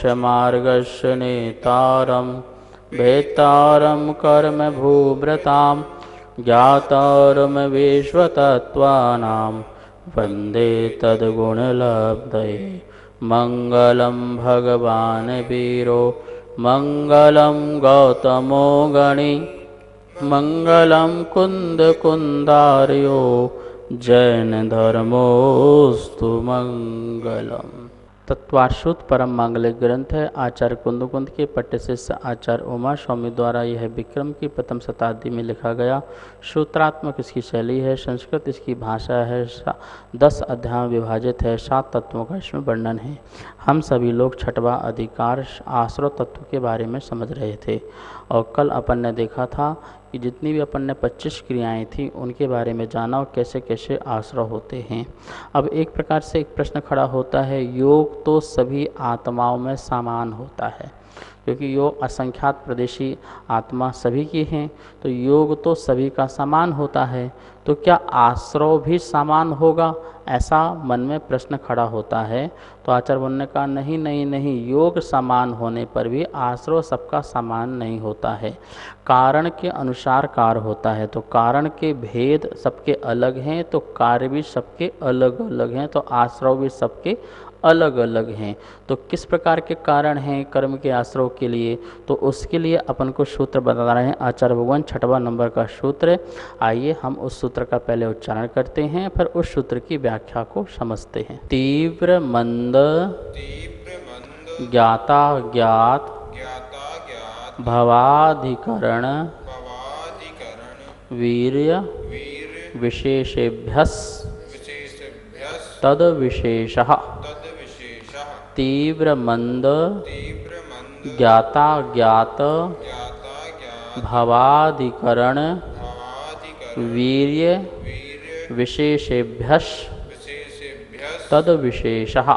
मोक्षमार्गस्य नेतारं भेत्तारं कर्मभूभृतां ज्ञातारं विश्वतत्त्वानां वन्दे तद्गुणलब्धये। मङ्गलं भगवान् वीरो मङ्गलं गौतमो गणी मङ्गलं कुन्दकुन्दार्यो जैनधर्मोऽस्तु मङ्गलम्। तत्वार्षुत परम मांगलिक ग्रंथ है। आचार्य कुंदकुंद के पट्ट शिष्य आचार्य उमा स्वामी द्वारा यह विक्रम की प्रथम शताब्दी में लिखा गया। सूत्रात्मक इसकी शैली है। संस्कृत इसकी भाषा है। 10 अध्यायों विभाजित है। 7 तत्वों का इसमें वर्णन है। हम सभी लोग छठवां अधिकार आश्रव तत्व के बारे में समझ रहे थे और कल अपन ने देखा था कि जितनी भी अपन ने 25 क्रियाएं थी उनके बारे में जाना और कैसे कैसे आश्रव होते हैं। अब एक प्रकार से एक प्रश्न खड़ा होता है, योग तो सभी आत्माओं में समान होता है, क्योंकि योग असंख्यात प्रदेशी आत्मा सभी की हैं, तो योग तो सभी का समान होता है, तो क्या आश्रव भी समान होगा? ऐसा मन में प्रश्न खड़ा होता है। तो आचार्य ने कहा नहीं नहीं नहीं, योग समान होने पर भी आश्रव सबका समान नहीं होता है। कारण के अनुसार कार्य होता है, तो कारण के भेद सबके अलग हैं, तो कार्य भी सबके अलग अलग हैं, तो आश्रव भी सबके अलग अलग हैं। तो किस प्रकार के कारण हैं कर्म के आश्रव के लिए, तो उसके लिए अपन को सूत्र बता रहे हैं आचार्य भगवान। 6वां नंबर का सूत्र। आइए हम उस सूत्र का पहले उच्चारण करते हैं, फिर उस सूत्र की व्याख्या को समझते हैं। तीव्र मंद ज्ञाता ज्ञात भवाधिकरण वीर्य विशेषेभ्यस् तद विशेषः। तीव्र मंद ज्ञाता ज्ञात भवाधिकरण वीर्य विशेषेभ्यस् तद विशेषः।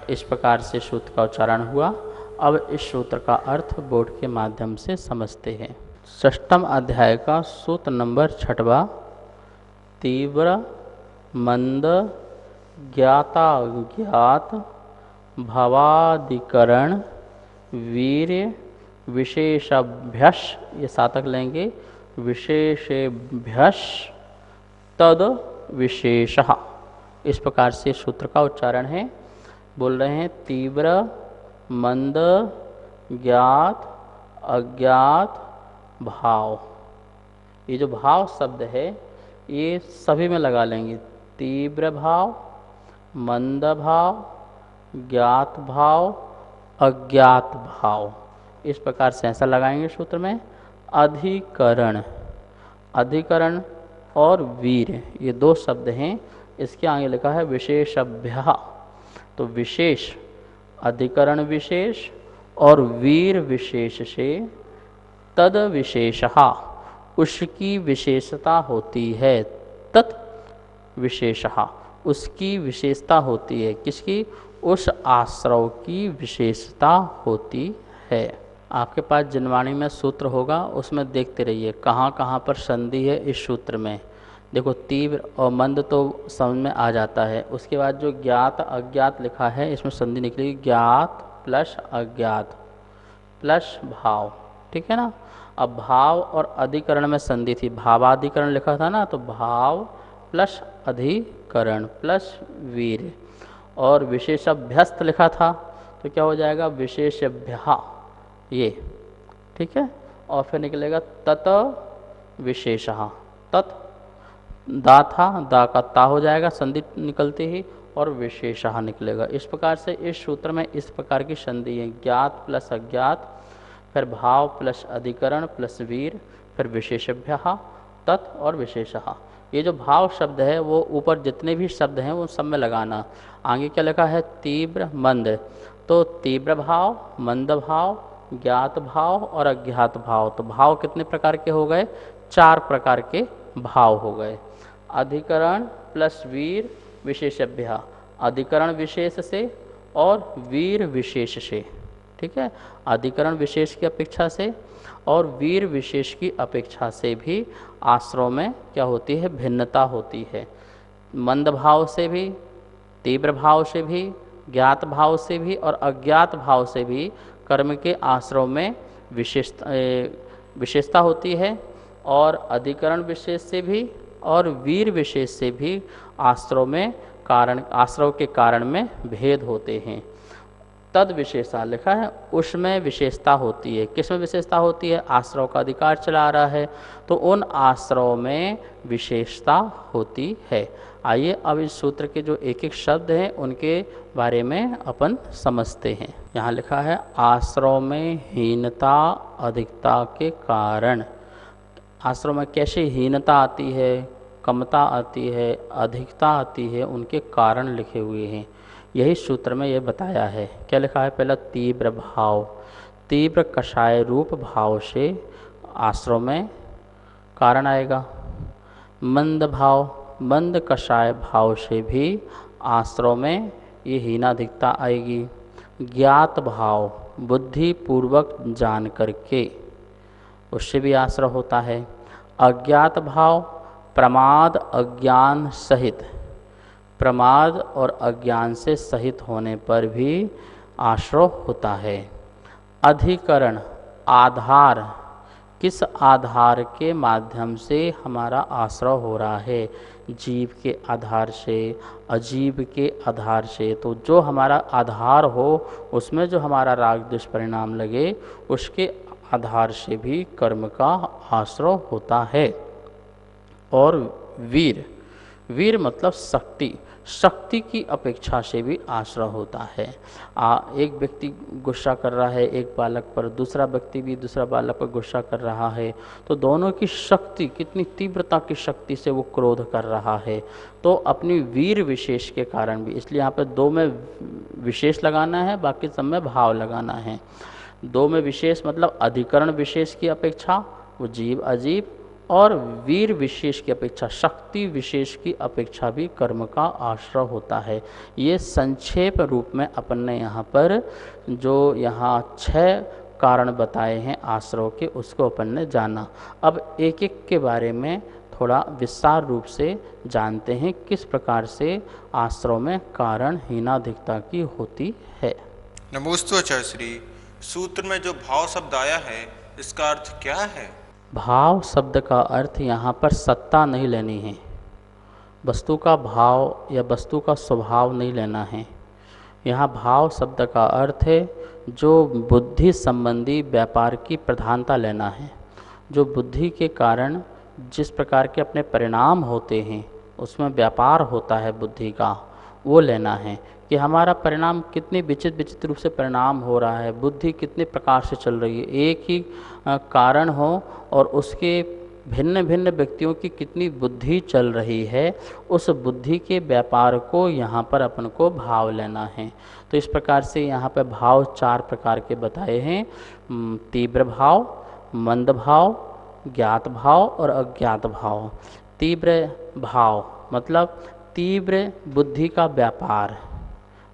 इस प्रकार से सूत्र का उच्चारण हुआ। अब इस सूत्र का अर्थ बोर्ड के माध्यम से समझते हैं। 6वां अध्याय का सूत्र नंबर 6वां। तीव्र मंद ज्ञाता ज्ञात भवाधिकरण वीर्य विशेषभ्यस्, ये सातक लेंगे, विशेषेभ्यस् तद विशेषः। इस प्रकार से सूत्र का उच्चारण है। बोल रहे हैं तीव्र मंद ज्ञात अज्ञात भाव। ये जो भाव शब्द है ये सभी में लगा लेंगे। तीव्र भाव, मंद भाव, ज्ञात भाव, अज्ञात भाव, इस प्रकार से ऐसा लगाएंगे सूत्र में। अधिकरण, अधिकरण और वीर, ये 2 शब्द हैं। इसके आगे लिखा है विशेषभ्य, तो विशेष, अधिकरण विशेष और वीर विशेष से तद विशेषः, उसकी विशेषता होती है। तत् विशेषः, उसकी विशेषता होती है। किसकी? उस आश्रव की विशेषता होती है। आपके पास जिनवाणी में सूत्र होगा, उसमें देखते रहिए कहाँ कहाँ पर संधि है इस सूत्र में। देखो तीव्र और मंद तो समझ में आ जाता है। उसके बाद जो ज्ञात अज्ञात लिखा है इसमें संधि निकलेगी, ज्ञात प्लस अज्ञात प्लस भाव, ठीक है ना। अब भाव और अधिकरण में संधि थी, भावाधिकरण लिखा था ना, तो भाव प्लस अधिकरण प्लस वीर, और विशेषभ्यस्त लिखा था तो क्या हो जाएगा विशेषभ्य, ये ठीक है। और फिर निकलेगा तत विशेषः, तत् दा था, दा का ता हो जाएगा संधि निकलते ही, और विशेषः निकलेगा। इस प्रकार से इस सूत्र में इस प्रकार की संधि है, ज्ञात प्लस अज्ञात, फिर भाव प्लस अधिकरण प्लस वीर, फिर विशेषभ्य, तत् और विशेषः। ये जो भाव शब्द है वो ऊपर जितने भी शब्द हैं वो सब में लगाना। आगे क्या लिखा है? तीव्र मंद, तो तीव्र भाव, मंद भाव, ज्ञात भाव और अज्ञात भाव। तो भाव कितने प्रकार के हो गए? 4 प्रकार के भाव हो गए। अधिकरण प्लस वीर विशेषभ्य, अधिकरण विशेष से और वीर विशेष से, ठीक है। अधिकरण विशेष की अपेक्षा से और वीर विशेष की अपेक्षा से भी आश्रव में क्या होती है? भिन्नता होती है। मंद भाव से भी, तीव्र भाव से भी, ज्ञात भाव से भी और अज्ञात भाव से भी कर्म के आश्रव में विशेषता होती है, और अधिकरण विशेष से भी और वीर विशेष से भी आश्रव के कारण में भेद होते हैं। तद विशेषता लिखा है, उसमें विशेषता होती है। किस में विशेषता होती है? आश्रव का अधिकार चला रहा है तो उन आश्रव में विशेषता होती है। आइए अब इस सूत्र के जो एक एक शब्द हैं उनके बारे में अपन समझते हैं। यहाँ लिखा है आश्रव में हीनता अधिकता के कारण। आश्रव में कैसे हीनता आती है, कमता आती है, अधिकता आती है, उनके कारण लिखे हुए हैं। यही सूत्र में ये बताया है। क्या लिखा है? पहला तीव्र भाव, तीव्र कषाय रूप भाव से आश्रव में कारण आएगा। मंद भाव, मंद कषाय भाव से भी आश्रव में ये हीनाधिकता आएगी। ज्ञात भाव, बुद्धि पूर्वक जान करके, उससे भी आश्रव होता है। अज्ञात भाव, प्रमाद अज्ञान सहित, प्रमाद और अज्ञान से सहित होने पर भी आश्रव होता है। अधिकरण, आधार, किस आधार के माध्यम से हमारा आश्रव हो रहा है? जीव के आधार से, अजीव के आधार से। तो जो हमारा आधार हो उसमें जो हमारा राग दुष्परिणाम लगे उसके आधार से भी कर्म का आश्रव होता है। और वीर, वीर मतलब शक्ति, शक्ति की अपेक्षा से भी आश्रय होता है। एक व्यक्ति गुस्सा कर रहा है एक बालक पर, दूसरा व्यक्ति भी दूसरा बालक पर गुस्सा कर रहा है, तो दोनों की शक्ति, कितनी तीव्रता की शक्ति से वो क्रोध कर रहा है, तो अपनी वीर विशेष के कारण भी, इसलिए यहाँ पर दो में विशेष लगाना है, बाकी सब में भाव लगाना है। दो में विशेष मतलब अधिकरण विशेष की अपेक्षा वो जीव अजीव, और वीर विशेष की अपेक्षा, शक्ति विशेष की अपेक्षा भी कर्म का आश्रय होता है। ये संक्षेप रूप में अपन ने यहाँ पर जो यहाँ 6 कारण बताए हैं आश्रय के, उसको अपन ने जाना। अब एक एक के बारे में थोड़ा विस्तार रूप से जानते हैं किस प्रकार से आश्रय में कारण हीनाधिकता की होती है। नमोस्तु आचार्य श्री। सूत्र में जो भाव शब्द आया है इसका अर्थ क्या है? भाव शब्द का अर्थ यहाँ पर सत्ता नहीं लेनी है, वस्तु का भाव या वस्तु का स्वभाव नहीं लेना है। यहाँ भाव शब्द का अर्थ है जो बुद्धि संबंधी व्यापार की प्रधानता लेना है। जो बुद्धि के कारण जिस प्रकार के अपने परिणाम होते हैं उसमें व्यापार होता है बुद्धि का, वो लेना है कि हमारा परिणाम कितने विचित्र रूप से परिणाम हो रहा है, बुद्धि कितने प्रकार से चल रही है। एक ही कारण हो और उसके भिन्न भिन्न व्यक्तियों की कितनी बुद्धि चल रही है, उस बुद्धि के व्यापार को यहाँ पर अपन को भाव लेना है। तो इस प्रकार से यहाँ पर भाव 4 प्रकार के बताए हैं। तीव्र भाव, मंद भाव, ज्ञात भाव और अज्ञात भाव। तीव्र भाव मतलब तीव्र बुद्धि का व्यापार,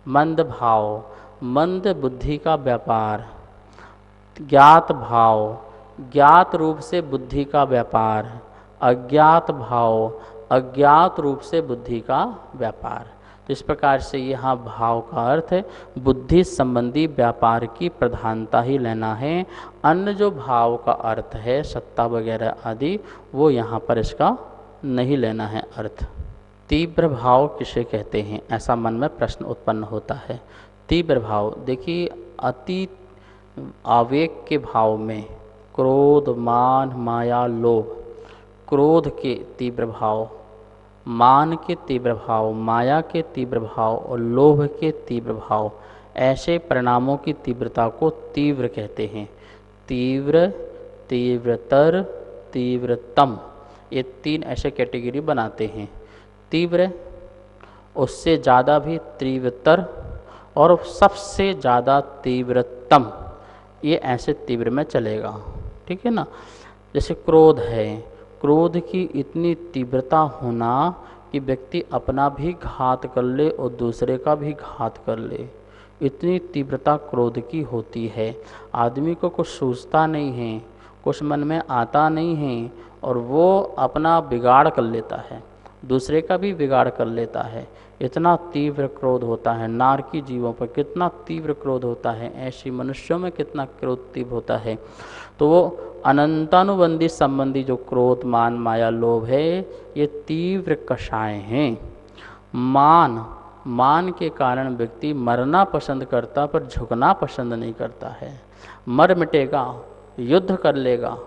मंद भाव मंद बुद्धि का व्यापार, ज्ञात भाव ज्ञात रूप से बुद्धि का व्यापार, अज्ञात भाव अज्ञात रूप से बुद्धि का व्यापार। तो इस प्रकार से यहाँ भाव का अर्थ है बुद्धि संबंधी व्यापार की प्रधानता ही लेना है। अन्य जो भाव का अर्थ है सत्ता वगैरह आदि, वो यहाँ पर इसका नहीं लेना है अर्थ। तीव्र भाव किसे कहते हैं, ऐसा मन में प्रश्न उत्पन्न होता है। तीव्र भाव देखिए, अति आवेग के भाव में क्रोध, मान, माया, लोभ, क्रोध के तीव्र भाव, मान के तीव्र भाव, माया के तीव्र भाव और लोभ के तीव्र भाव, ऐसे परिणामों की तीव्रता को तीव्र कहते हैं। तीव्र, तीव्रतर, तीव्रतम, ये 3 ऐसे कैटेगरी बनाते हैं। तीव्र, उससे ज़्यादा भी तीव्रतर और सबसे ज़्यादा तीव्रतम, ये ऐसे तीव्र में चलेगा। ठीक है ना। जैसे क्रोध है, क्रोध की इतनी तीव्रता होना कि व्यक्ति अपना भी घात कर ले और दूसरे का भी घात कर ले, इतनी तीव्रता क्रोध की होती है। आदमी को कुछ सोचता नहीं है, कुछ मन में आता नहीं है और वो अपना बिगाड़ कर लेता है। दूसरे का भी बिगाड़ कर लेता है। इतना तीव्र क्रोध होता है। नारकी जीवों पर कितना तीव्र क्रोध होता है, ऐसी मनुष्यों में कितना क्रोध तीव्र होता है। तो वो अनंतानुबंधी संबंधी जो क्रोध, मान, माया, लोभ है, ये तीव्र कषाय हैं। मान के कारण व्यक्ति मरना पसंद करता पर झुकना पसंद नहीं करता है। मर मिटेगा, युद्ध कर लेगा,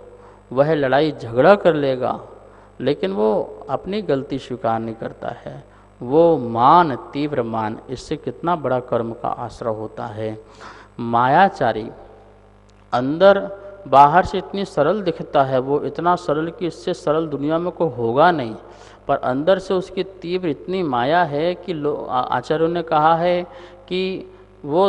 वह लड़ाई झगड़ा कर लेगा, लेकिन वो अपनी गलती स्वीकार नहीं करता है। वो मान, तीव्र मान, इससे कितना बड़ा कर्म का आश्रय होता है। मायाचारी अंदर बाहर से इतनी सरल दिखता है, वो इतना सरल कि इससे सरल दुनिया में कोई होगा नहीं, पर अंदर से उसकी तीव्र इतनी माया है कि आचार्यों ने कहा है कि वो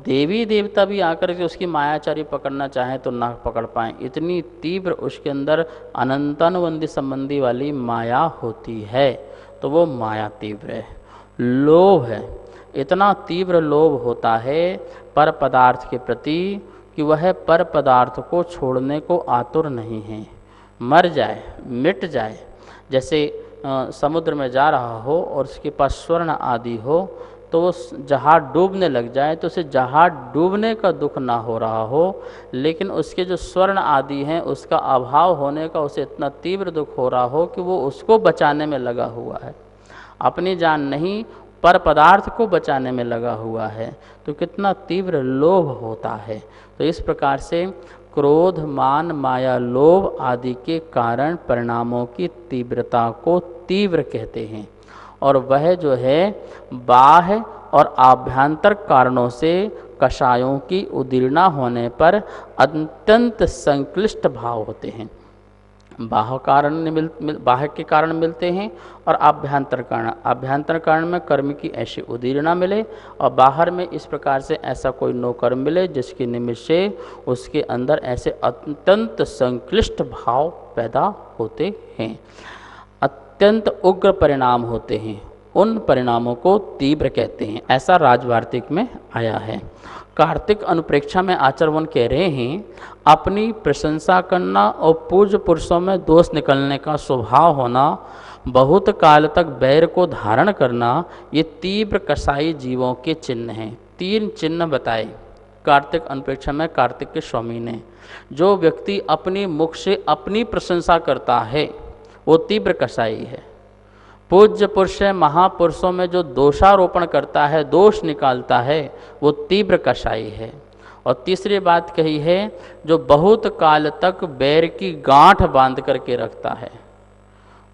देवी देवता भी आकर के उसकी मायाचारी पकड़ना चाहें तो ना पकड़ पाएं, इतनी तीव्र उसके अंदर अनंतानुबंधी संबंधी वाली माया होती है। तो वो माया तीव्र है। लोभ है, इतना तीव्र लोभ होता है पर पदार्थ के प्रति कि वह पर पदार्थ को छोड़ने को आतुर नहीं है। मर जाए, मिट जाए, जैसे समुद्र में जा रहा हो और उसके पास स्वर्ण आदि हो, तो वो जहाज डूबने लग जाए तो उसे जहाज डूबने का दुख ना हो रहा हो, लेकिन उसके जो स्वर्ण आदि हैं उसका अभाव होने का उसे इतना तीव्र दुख हो रहा हो कि वो उसको बचाने में लगा हुआ है, अपनी जान नहीं पर पदार्थ को बचाने में लगा हुआ है। तो कितना तीव्र लोभ होता है। तो इस प्रकार से क्रोध, मान, माया, लोभ आदि के कारण परिणामों की तीव्रता को तीव्र कहते हैं। और वह जो है बाह्य और आभ्यंतर कारणों से कषायों की उदीर्णा होने पर अत्यंत संक्लिष्ट भाव होते हैं। बाह्य के कारण मिलते हैं और आभ्यंतर कारण में कर्म की ऐसी उदीर्णा मिले, और बाहर में इस प्रकार से ऐसा कोई नो कर्म मिले जिसके निमित्त से उसके अंदर ऐसे अत्यंत संक्लिष्ट भाव पैदा होते हैं, अत्यंत उग्र परिणाम होते हैं। उन परिणामों को तीव्र कहते हैं। ऐसा राजवार्तिक में आया है। कार्तिक अनुप्रेक्षा में आचार्यवन कह रहे हैं, अपनी प्रशंसा करना और पूज्य पुरुषों में दोष निकलने का स्वभाव होना, बहुत काल तक बैर को धारण करना, ये तीव्र कसाई जीवों के चिन्ह हैं। 3 चिन्ह बताए कार्तिक अनुप्रेक्षा में कार्तिक के स्वामी ने। जो व्यक्ति अपनी मुख से अपनी प्रशंसा करता है वो तीव्र कसाई है। पूज्य पुरुष महापुरुषों में जो दोषारोपण करता है, दोष निकालता है, वो तीव्र कषाई है। और तीसरी बात कही है, जो बहुत काल तक बैर की गांठ बांध करके रखता है,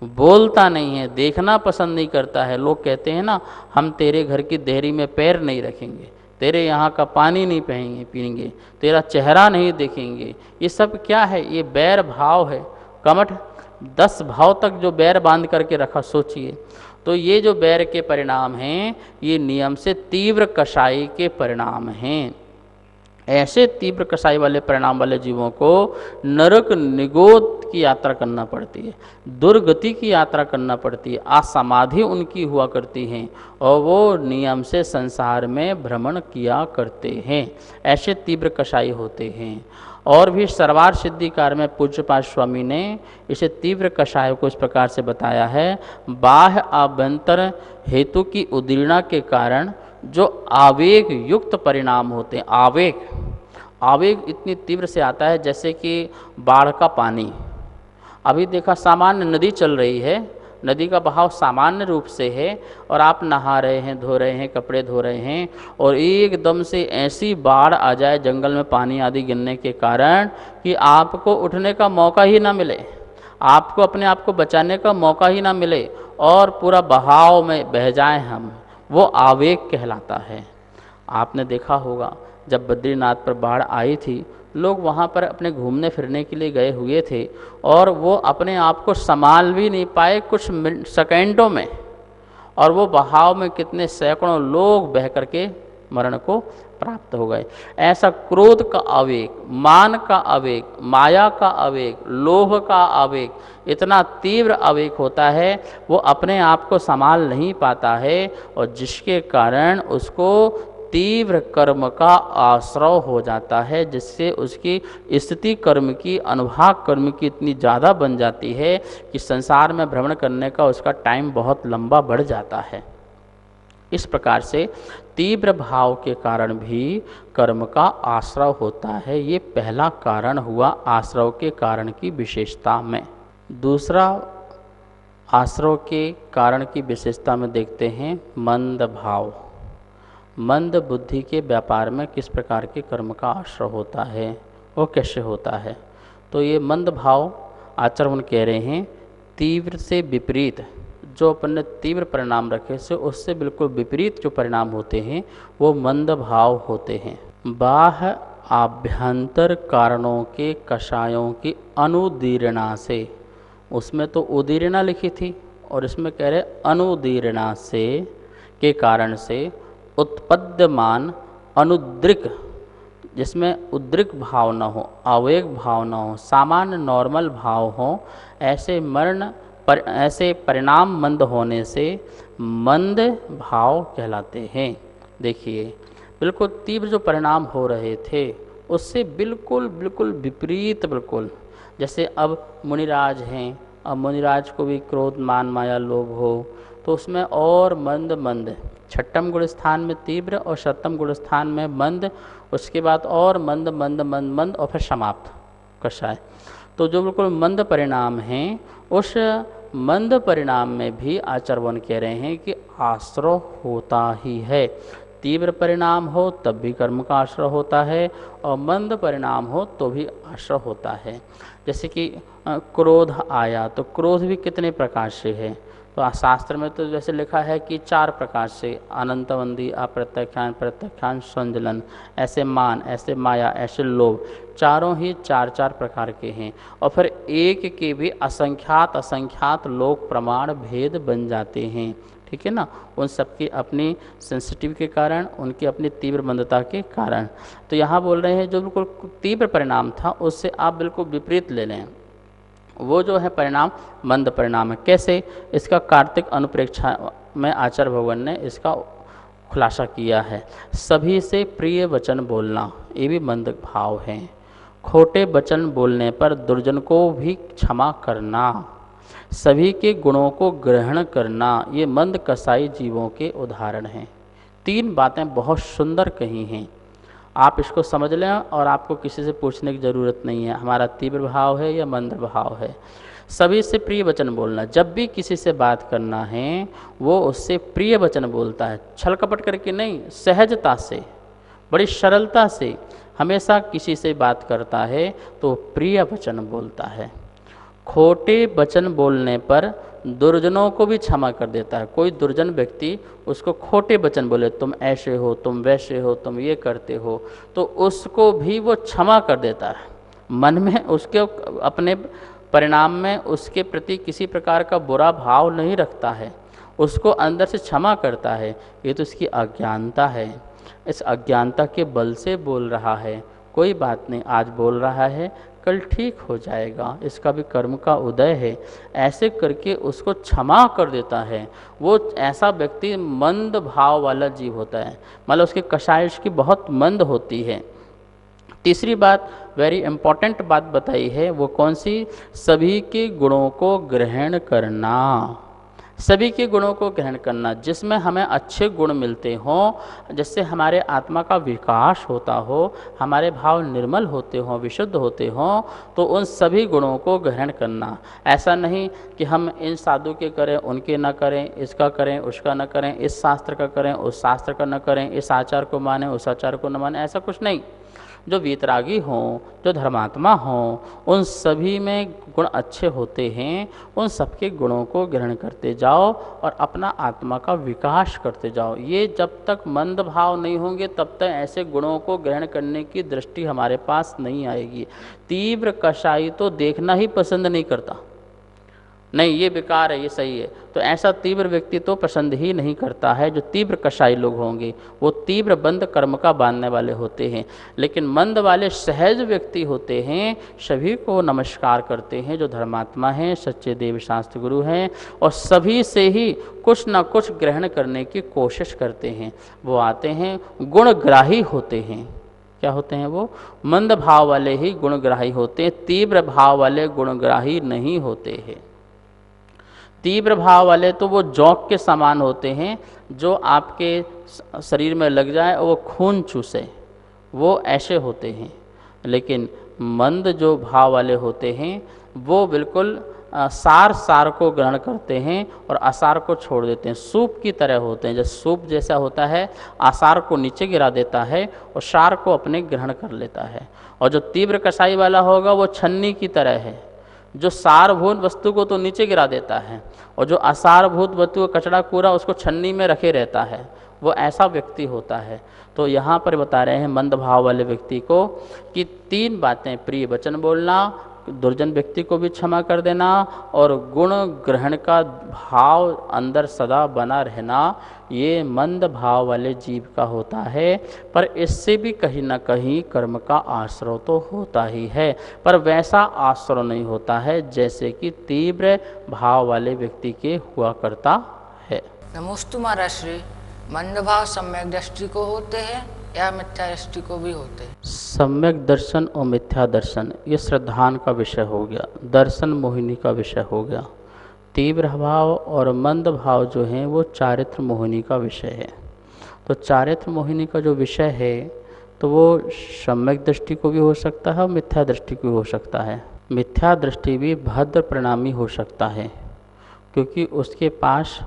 बोलता नहीं है, देखना पसंद नहीं करता है। लोग कहते हैं ना, हम तेरे घर की देहरी में पैर नहीं रखेंगे, तेरे यहाँ का पानी नहीं पीएंगे, तेरा चेहरा नहीं देखेंगे। ये सब क्या है? ये बैर भाव है। कमठ 10 भाव तक जो बैर बांध करके रखा, सोचिए। तो ये जो बैर के परिणाम हैं, ये नियम से तीव्र कषाई के परिणाम हैं। ऐसे तीव्र कषाई वाले परिणाम वाले जीवों को नरक निगोद की यात्रा करना पड़ती है, दुर्गति की यात्रा करना पड़ती है, असमाधि उनकी हुआ करती हैं और वो नियम से संसार में भ्रमण किया करते हैं। ऐसे तीव्र कषाई होते हैं। और भी सर्वार सिद्धिकार में पूज्यपाद स्वामी ने इसे तीव्र कषाय को इस प्रकार से बताया है, बाह्य आभ्यंतर हेतु की उदीर्णा के कारण जो आवेग युक्त परिणाम होते हैं, आवेग इतनी तीव्र से आता है जैसे कि बाढ़ का पानी। अभी देखा, सामान्य नदी चल रही है, नदी का बहाव सामान्य रूप से है और आप नहा रहे हैं, धो रहे हैं, कपड़े धो रहे हैं, और एकदम से ऐसी बाढ़ आ जाए जंगल में पानी आदि गिरने के कारण कि आपको उठने का मौका ही ना मिले, आपको अपने आप को बचाने का मौका ही ना मिले और पूरा बहाव में बह जाएं हम, वो आवेग कहलाता है। आपने देखा होगा, जब बद्रीनाथ पर बाढ़ आई थी, लोग वहाँ पर अपने घूमने फिरने के लिए गए हुए थे और वो अपने आप को संभाल भी नहीं पाए कुछ सेकेंडों में, और वो बहाव में कितने सैकड़ों लोग बह करके मरण को प्राप्त हो गए। ऐसा क्रोध का आवेग, मान का आवेग, माया का आवेग, लोभ का आवेग इतना तीव्र आवेग होता है, वो अपने आप को संभाल नहीं पाता है और जिसके कारण उसको तीव्र कर्म का आश्रय हो जाता है, जिससे उसकी स्थिति कर्म की, अनुभाग कर्म की इतनी ज़्यादा बन जाती है कि संसार में भ्रमण करने का उसका टाइम बहुत लंबा बढ़ जाता है। इस प्रकार से तीव्र भाव के कारण भी कर्म का आश्रय होता है। ये पहला कारण हुआ आश्रय के कारण की विशेषता में। दूसरा आश्रय के कारण की विशेषता में देखते हैं मंद भाव। मंद बुद्धि के व्यापार में किस प्रकार के कर्म का आश्रय होता है, वो कैसे होता है। तो ये मंद भाव आचरण कह रहे हैं तीव्र से विपरीत, जो अपन ने तीव्र परिणाम रखे से उससे बिल्कुल विपरीत जो परिणाम होते हैं वो मंद भाव होते हैं। बाह्य आभ्यंतर कारणों के कषायों की अनुदीर्णा से, उसमें तो उदीर्णा लिखी थी और इसमें कह रहे अनुदीर्णा से के कारण से उत्पद्यमान अनुद्रिक, जिसमें उद्रिक भाव न हो, आवेग भाव न हो, सामान्य नॉर्मल भाव हो, ऐसे परिणाम मंद होने से मंद भाव कहलाते हैं। देखिए बिल्कुल तीव्र जो परिणाम हो रहे थे उससे बिल्कुल बिल्कुल विपरीत, बिल्कुल जैसे अब मुनिराज हैं, अब मुनिराज को भी क्रोध मान माया लोभ हो तो उसमें और मंद मंद, छठम गुण स्थान में तीव्र और सप्तम गुण स्थान में मंद, उसके बाद और मंद मंद मंद मंद और फिर समाप्त कषाय। तो जो बिल्कुल मंद परिणाम हैं उस मंद परिणाम में भी आचरण कह रहे हैं कि आश्रय होता ही है। तीव्र परिणाम हो तब भी कर्म का आश्रय होता है और मंद परिणाम हो तो भी आश्रय होता है। जैसे कि क्रोध आया तो क्रोध भी कितने प्रकार से है, तो शास्त्र में तो जैसे लिखा है कि 4 प्रकार से, अनंतवंदी, अप्रत्यख्यान, प्रत्यख्यान, संजलन, ऐसे मान, ऐसे माया, ऐसे लोभ, चारों ही 4 प्रकार के हैं। और फिर एक के भी असंख्यात लोक प्रमाण भेद बन जाते हैं, ठीक है ना, उन सबकी अपनी सेंसिटिव के कारण, उनकी अपनी तीव्र मंदता के कारण। तो यहाँ बोल रहे हैं जो बिल्कुल तीव्र परिणाम था उससे आप बिल्कुल विपरीत ले लें, वो जो है परिणाम मंद परिणाम है। कैसे, इसका कार्तिक अनुप्रेक्षा में आचार्य भगवान ने इसका खुलासा किया है। सभी से प्रिय वचन बोलना, ये भी मंद भाव है। खोटे वचन बोलने पर दुर्जन को भी क्षमा करना, सभी के गुणों को ग्रहण करना, ये मंद कसाई जीवों के उदाहरण हैं। 3 बातें बहुत सुंदर कही हैं, आप इसको समझ लें और आपको किसी से पूछने की ज़रूरत नहीं है हमारा तीव्र भाव है या मंद भाव है। सभी से प्रिय वचन बोलना, जब भी किसी से बात करना है वो उससे प्रिय वचन बोलता है, छल कपट करके नहीं, सहजता से, बड़ी सरलता से हमेशा किसी से बात करता है तो प्रिय वचन बोलता है। खोटे वचन बोलने पर दुर्जनों को भी क्षमा कर देता है। कोई दुर्जन व्यक्ति उसको खोटे वचन बोले, तुम ऐसे हो, तुम वैसे हो, तुम ये करते हो, तो उसको भी वो क्षमा कर देता है। मन में उसके अपने परिणाम में उसके प्रति किसी प्रकार का बुरा भाव नहीं रखता है, उसको अंदर से क्षमा करता है। ये तो उसकी अज्ञानता है, इस अज्ञानता के बल से बोल रहा है। कोई बात नहीं, आज बोल रहा है कल ठीक हो जाएगा, इसका भी कर्म का उदय है, ऐसे करके उसको क्षमा कर देता है। वो ऐसा व्यक्ति मंद भाव वाला जीव होता है, मतलब उसके कषाय की बहुत मंद होती है। तीसरी बात, वेरी इंपॉर्टेंट बात बताई है, वो कौन सी, सभी के गुणों को ग्रहण करना, सभी के गुणों को ग्रहण करना, जिसमें हमें अच्छे गुण मिलते हों, जिससे हमारे आत्मा का विकास होता हो, हमारे भाव निर्मल होते हों, विशुद्ध होते हों, तो उन सभी गुणों को ग्रहण करना। ऐसा नहीं कि हम इन साधु के करें उनके न करें, इसका करें उसका न करें, इस शास्त्र का करें उस शास्त्र का न करें, इस आचार को माने उस आचार को न माने, ऐसा कुछ नहीं। जो वीतरागी हों, जो धर्मात्मा हों, उन सभी में गुण अच्छे होते हैं, उन सबके गुणों को ग्रहण करते जाओ और अपना आत्मा का विकास करते जाओ। ये जब तक मंद भाव नहीं होंगे तब तक ऐसे गुणों को ग्रहण करने की दृष्टि हमारे पास नहीं आएगी। तीव्र कषाई तो देखना ही पसंद नहीं करता, नहीं ये बेकार है, ये सही है, तो ऐसा तीव्र व्यक्ति तो पसंद ही नहीं करता है। जो तीव्र कषाई लोग होंगे वो तीव्र बंद कर्म का बांधने वाले होते हैं, लेकिन मंद वाले सहज व्यक्ति होते हैं, सभी को नमस्कार करते हैं, जो धर्मात्मा हैं, सच्चे देव शास्त्र गुरु हैं, और सभी से ही कुछ ना कुछ ग्रहण करने की कोशिश करते हैं। वो आते हैं, गुणग्राही होते हैं। क्या होते हैं वो? मंद भाव वाले ही गुणग्राही होते हैं, तीव्र भाव वाले गुणग्राही नहीं होते हैं। तीव्र भाव वाले तो वो जौक के समान होते हैं, जो आपके शरीर में लग जाए और वो खून चूसे, वो ऐसे होते हैं। लेकिन मंद जो भाव वाले होते हैं वो बिल्कुल सार को ग्रहण करते हैं और आसार को छोड़ देते हैं, सूप की तरह होते हैं। जैसे सूप जैसा होता है, आसार को नीचे गिरा देता है और सार को अपने ग्रहण कर लेता है। और जो तीव्र कसाई वाला होगा वो छन्नी की तरह है, जो सारभूत वस्तु को तो नीचे गिरा देता है और जो असारभूत वस्तु कचड़ा कूड़ा उसको छन्नी में रखे रहता है, वो ऐसा व्यक्ति होता है। तो यहाँ पर बता रहे हैं मंद भाव वाले व्यक्ति को कि 3 बातें: प्रिय वचन बोलना, दुर्जन व्यक्ति को भी क्षमा कर देना, और गुण ग्रहण का भाव अंदर सदा बना रहना, ये मंद भाव वाले जीव का होता है। पर इससे भी कहीं ना कहीं कर्म का आश्रय तो होता ही है, पर वैसा आश्रय नहीं होता है जैसे कि तीव्र भाव वाले व्यक्ति के हुआ करता है। नमोस्तु महाराज श्री। मंद भाव सम्यक दृष्टि को होते हैं या मिथ्या दृष्टि को भी होते हैं? सम्यक दर्शन और मिथ्या दर्शन ये श्रद्धान का विषय हो गया, दर्शन मोहिनी का विषय हो गया। तीव्र भाव और मंद भाव जो हैं वो चारित्र मोहिनी का विषय है। तो चारित्र मोहिनी का जो विषय है तो वो सम्यक दृष्टि को भी हो सकता है और मिथ्या दृष्टि को भी हो सकता है। मिथ्या दृष्टि भी भद्र परिणामी हो सकता है, क्योंकि उसके पास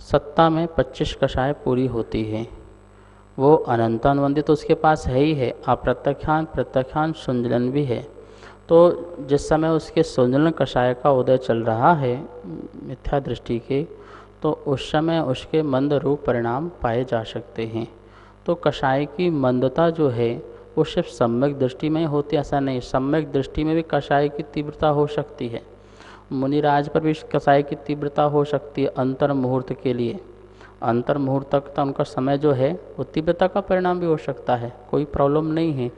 सत्ता में 25 कषाय पूरी होती है, वो अनंतानुबंधित तो उसके पास है ही है, अप्रत्यक्षान प्रत्यक्षान सुंजलन भी है। तो जिस समय उसके सुंजलन कषाय का उदय चल रहा है मिथ्या दृष्टि के, तो उस समय उसके मंद रूप परिणाम पाए जा सकते हैं। तो कषाय की मंदता जो है वो सिर्फ सम्यक दृष्टि में होती है ऐसा नहीं, सम्यक दृष्टि में भी कषाय की तीव्रता हो सकती है। मुनिराज पर भी कषाय की तीव्रता हो सकती है अंतर मुहूर्त के लिए। अंतर मुहूर्त तक का उनका समय जो है वो तीव्रता का परिणाम भी हो सकता है, कोई प्रॉब्लम नहीं है।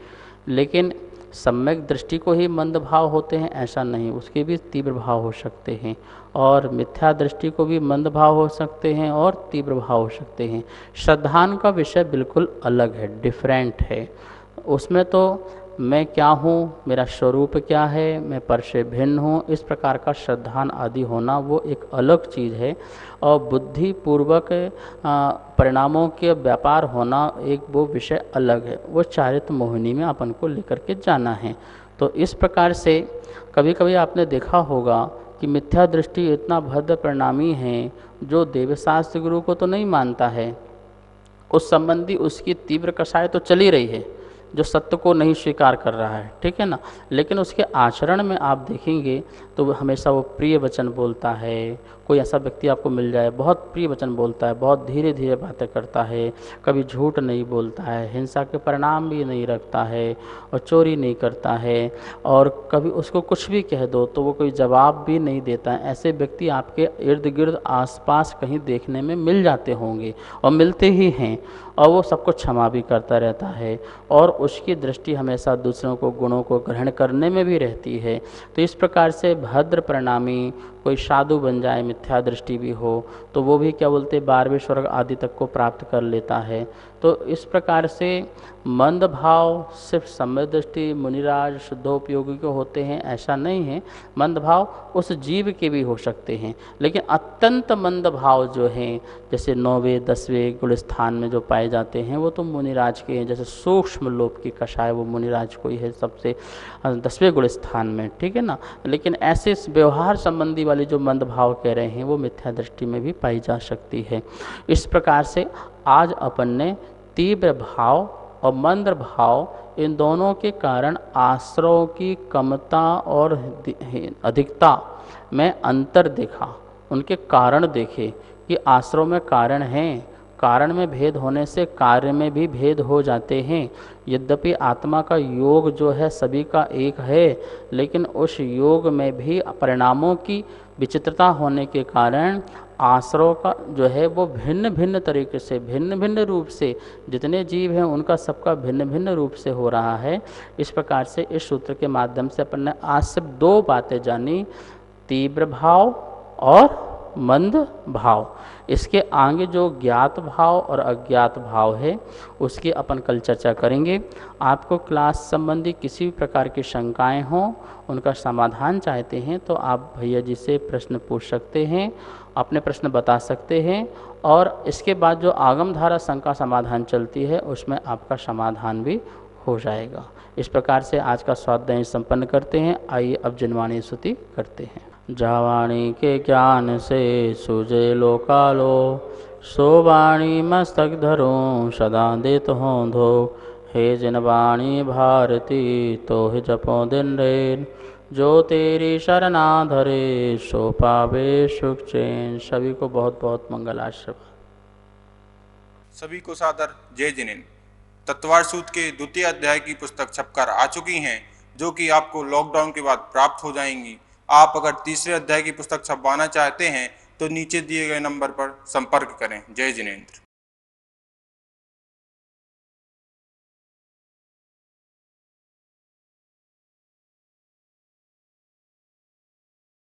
लेकिन सम्यक दृष्टि को ही मंद भाव होते हैं ऐसा नहीं, उसके भी तीव्र भाव हो सकते हैं, और मिथ्या दृष्टि को भी मंद भाव हो सकते हैं और तीव्र भाव हो सकते हैं। श्रद्धान का विषय बिल्कुल अलग है, डिफरेंट है। उसमें तो मैं क्या हूँ, मेरा स्वरूप क्या है, मैं पर से भिन्न हूँ, इस प्रकार का श्रद्धान आदि होना वो एक अलग चीज़ है। और बुद्धिपूर्वक परिणामों के व्यापार होना एक वो विषय अलग है, वो चारित्र मोहिनी में अपन को लेकर के जाना है। तो इस प्रकार से कभी कभी आपने देखा होगा कि मिथ्या दृष्टि इतना भद्र परिणामी है, जो देवशास्त्र गुरु को तो नहीं मानता है, उस संबंधी उसकी तीव्र कषाय तो चली रही है, जो सत्य को नहीं स्वीकार कर रहा है, ठीक है ना। लेकिन उसके आचरण में आप देखेंगे तो हमेशा वो प्रिय वचन बोलता है। कोई ऐसा व्यक्ति आपको मिल जाए बहुत प्रिय वचन बोलता है, बहुत धीरे धीरे बातें करता है, कभी झूठ नहीं बोलता है, हिंसा के परिणाम भी नहीं रखता है, और चोरी नहीं करता है, और कभी उसको कुछ भी कह दो तो वो कोई जवाब भी नहीं देता है। ऐसे व्यक्ति आपके इर्द गिर्द आसपास कहीं देखने में मिल जाते होंगे और मिलते ही हैं, और वो सबको क्षमा भी करता रहता है, और उसकी दृष्टि हमेशा दूसरों को गुणों को ग्रहण करने में भी रहती है। तो इस प्रकार से भद्र परिणामी कोई साधु बन जाए, मिथ्या दृष्टि भी हो, तो वो भी क्या बोलते 12वें स्वर्ग आदि तक को प्राप्त कर लेता है। तो इस प्रकार से मंद भाव सिर्फ सम्यक दृष्टि मुनिराज शुद्धोपयोगी को होते हैं ऐसा नहीं है, मंद भाव उस जीव के भी हो सकते हैं। लेकिन अत्यंत मंद भाव जो हैं, जैसे 9वें 10वें गुण स्थान में जो पाए जाते हैं, वो तो मुनिराज के हैं। जैसे सूक्ष्म लोक की कषाय वो मुनिराज को ही है सबसे 10वें गुण स्थान में, ठीक है ना। लेकिन ऐसे व्यवहार संबंधी वाली जो मंद भाव कह रहे हैं वो मिथ्या दृष्टि में भी पाई जा सकती है। इस प्रकार से आज अपन ने तीव्र भाव और मंद भाव इन दोनों के कारण आश्रयों की कमता और अधिकता में अंतर देखा, उनके कारण देखे कि आश्रयों में कारण हैं कारण में भेद होने से कार्य में भी भेद हो जाते हैं। यद्यपि आत्मा का योग जो है सभी का एक है, लेकिन उस योग में भी परिणामों की विचित्रता होने के कारण आश्रयों का जो है वो भिन्न भिन्न तरीके से, भिन्न भिन्न रूप से, जितने जीव हैं उनका सबका भिन्न भिन्न रूप से हो रहा है। इस प्रकार से इस सूत्र के माध्यम से अपन ने आज सिर्फ दो बातें जानी, तीव्र भाव और मंद भाव। इसके आगे जो ज्ञात भाव और अज्ञात भाव है उसकी अपन कल चर्चा करेंगे। आपको क्लास संबंधी किसी भी प्रकार की शंकाएं हों, उनका समाधान चाहते हैं तो आप भैया जी से प्रश्न पूछ सकते हैं, अपने प्रश्न बता सकते हैं, और इसके बाद जो आगम धारा शंका समाधान चलती है उसमें आपका समाधान भी हो जाएगा। इस प्रकार से आज का स्वाध्याय संपन्न करते हैं। आइए अब जिनवाणी स्तुति करते हैं। जावाणी के ज्ञान से सूझे लोकालो, सो वाणी मस्तक धरो सदा देत हों धो। हे जिनवाणी भारती तो ही जपो दिन रेन, जो तेरी शरणा धरे सो पावे सुख चैन। सभी को बहुत बहुत मंगल आशीर्वाद। सभी को सादर जय जिनेन्द्र। तत्वार सूत्र के द्वितीय अध्याय की पुस्तक छपकर आ चुकी हैं, जो कि आपको लॉकडाउन के बाद प्राप्त हो जाएंगी। आप अगर तीसरे अध्याय की पुस्तक छपवाना चाहते हैं तो नीचे दिए गए नंबर पर संपर्क करें। जय जिनेन्द्र।